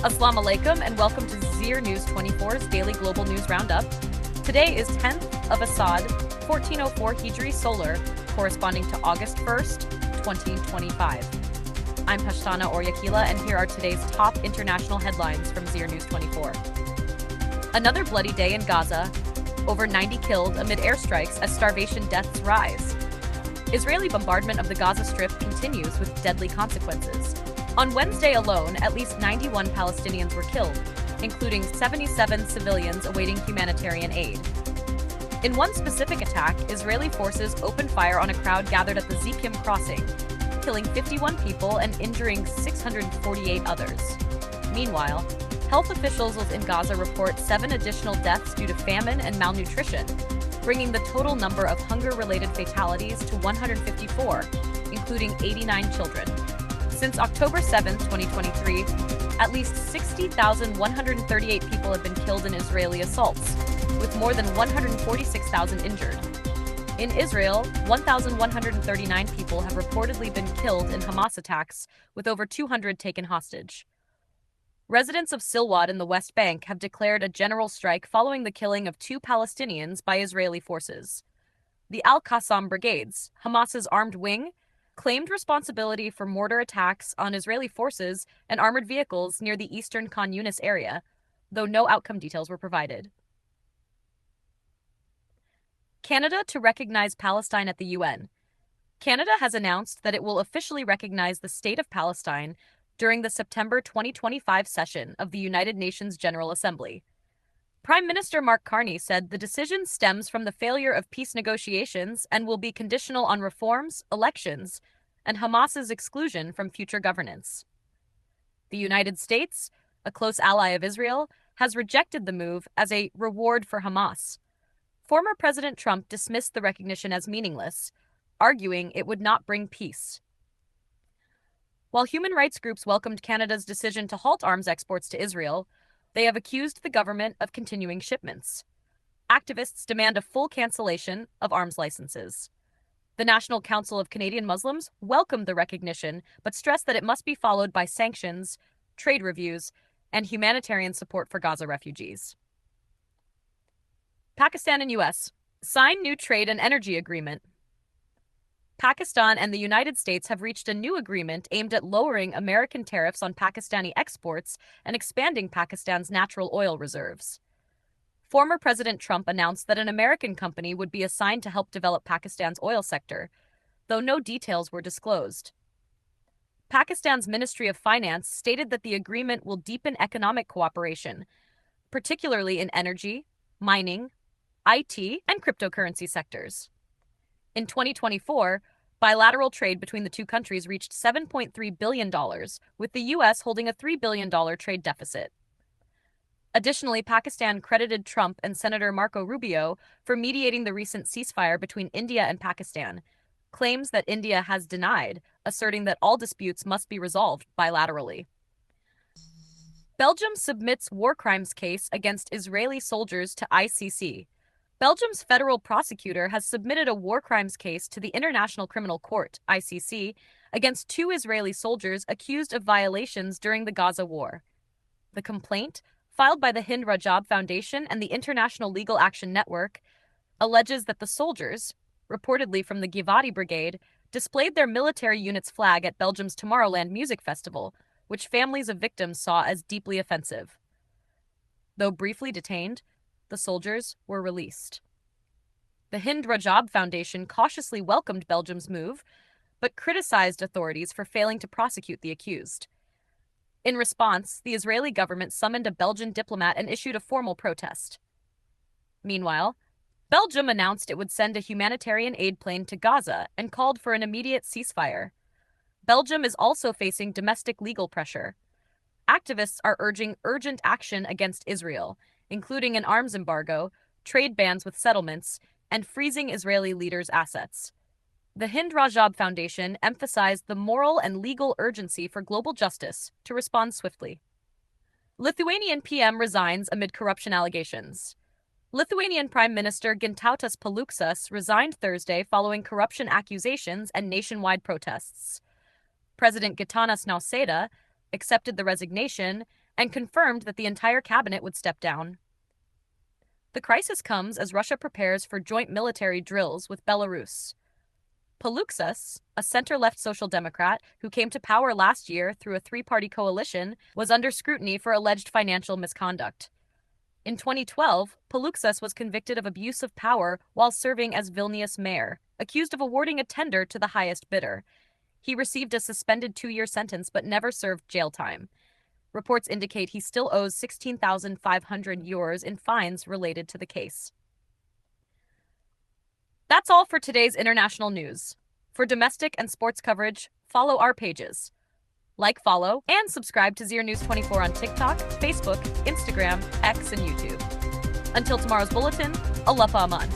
Assalamu alaikum and welcome to Zir News 24's daily global news roundup. Today is 10th of Asad, 1404 Hijri Solar, corresponding to August 1st, 2025. I'm Pashtana Oryakila and here are today's top international headlines from Zir News 24. Another bloody day in Gaza. Over 90 killed amid airstrikes as starvation deaths rise. Israeli bombardment of the Gaza Strip continues with deadly consequences. On Wednesday alone, at least 91 Palestinians were killed, including 77 civilians awaiting humanitarian aid. In one specific attack, Israeli forces opened fire on a crowd gathered at the Zikim crossing, killing 51 people and injuring 648 others. Meanwhile, health officials in Gaza report 7 additional deaths due to famine and malnutrition, bringing the total number of hunger-related fatalities to 154, including 89 children. Since October 7, 2023, at least 60,138 people have been killed in Israeli assaults, with more than 146,000 injured. In Israel, 1,139 people have reportedly been killed in Hamas attacks, with over 200 taken hostage. Residents of Silwad in the West Bank have declared a general strike following the killing of 2 Palestinians by Israeli forces. The Al-Qassam Brigades, Hamas's armed wing, claimed responsibility for mortar attacks on Israeli forces and armored vehicles near the eastern Khan Yunis area, though no outcome details were provided. Canada to recognize Palestine at the UN. Canada has announced that it will officially recognize the State of Palestine during the September 2025 session of the United Nations General Assembly. Prime Minister Mark Carney said the decision stems from the failure of peace negotiations and will be conditional on reforms, elections, and Hamas's exclusion from future governance. The United States, a close ally of Israel, has rejected the move as a reward for Hamas. Former President Trump dismissed the recognition as meaningless, arguing it would not bring peace. While human rights groups welcomed Canada's decision to halt arms exports to Israel, they have accused the government of continuing shipments. Activists demand a full cancellation of arms licenses. The National Council of Canadian Muslims welcomed the recognition, but stressed that it must be followed by sanctions, trade reviews, and humanitarian support for Gaza refugees. Pakistan and U.S. sign new trade and energy agreement. Pakistan and the United States have reached a new agreement aimed at lowering American tariffs on Pakistani exports and expanding Pakistan's natural oil reserves. Former President Trump announced that an American company would be assigned to help develop Pakistan's oil sector, though no details were disclosed. Pakistan's Ministry of Finance stated that the agreement will deepen economic cooperation, particularly in energy, mining, IT, and cryptocurrency sectors. In 2024, bilateral trade between the two countries reached $7.3 billion, with the U.S. holding a $3 billion trade deficit. Additionally, Pakistan credited Trump and Senator Marco Rubio for mediating the recent ceasefire between India and Pakistan, claims that India has denied, asserting that all disputes must be resolved bilaterally. Belgium submits war crimes case against Israeli soldiers to ICC. Belgium's federal prosecutor has submitted a war crimes case to the International Criminal Court, ICC, against 2 Israeli soldiers accused of violations during the Gaza war. The complaint, filed by the Hind Rajab Foundation and the International Legal Action Network, alleges that the soldiers, reportedly from the Givati Brigade, displayed their military unit's flag at Belgium's Tomorrowland Music Festival, which families of victims saw as deeply offensive. Though briefly detained, the soldiers were released. The Hind Rajab Foundation cautiously welcomed Belgium's move, but criticized authorities for failing to prosecute the accused. In response, the Israeli government summoned a Belgian diplomat and issued a formal protest. Meanwhile, Belgium announced it would send a humanitarian aid plane to Gaza and called for an immediate ceasefire. Belgium is also facing domestic legal pressure. Activists are urging urgent action against Israel, including an arms embargo, trade bans with settlements, and freezing Israeli leaders' assets. The Hind Rajab Foundation emphasized the moral and legal urgency for global justice to respond swiftly. Lithuanian PM resigns amid corruption allegations. Lithuanian Prime Minister Gintautas Paluksas resigned Thursday following corruption accusations and nationwide protests. President Gitanas Nausėda accepted the resignation and confirmed that the entire cabinet would step down. The crisis comes as Russia prepares for joint military drills with Belarus. Paluxas, a center-left social democrat who came to power last year through a three-party coalition, was under scrutiny for alleged financial misconduct. In 2012, Paluxas was convicted of abuse of power while serving as Vilnius mayor, accused of awarding a tender to the highest bidder. He received a suspended 2-year sentence but never served jail time. Reports indicate he still owes 16,500 euros in fines related to the case. That's all for today's international news. For domestic and sports coverage, follow our pages. Like, follow, and subscribe to Zir News 24 on TikTok, Facebook, Instagram, X, and YouTube. Until tomorrow's bulletin, Alafa Aman.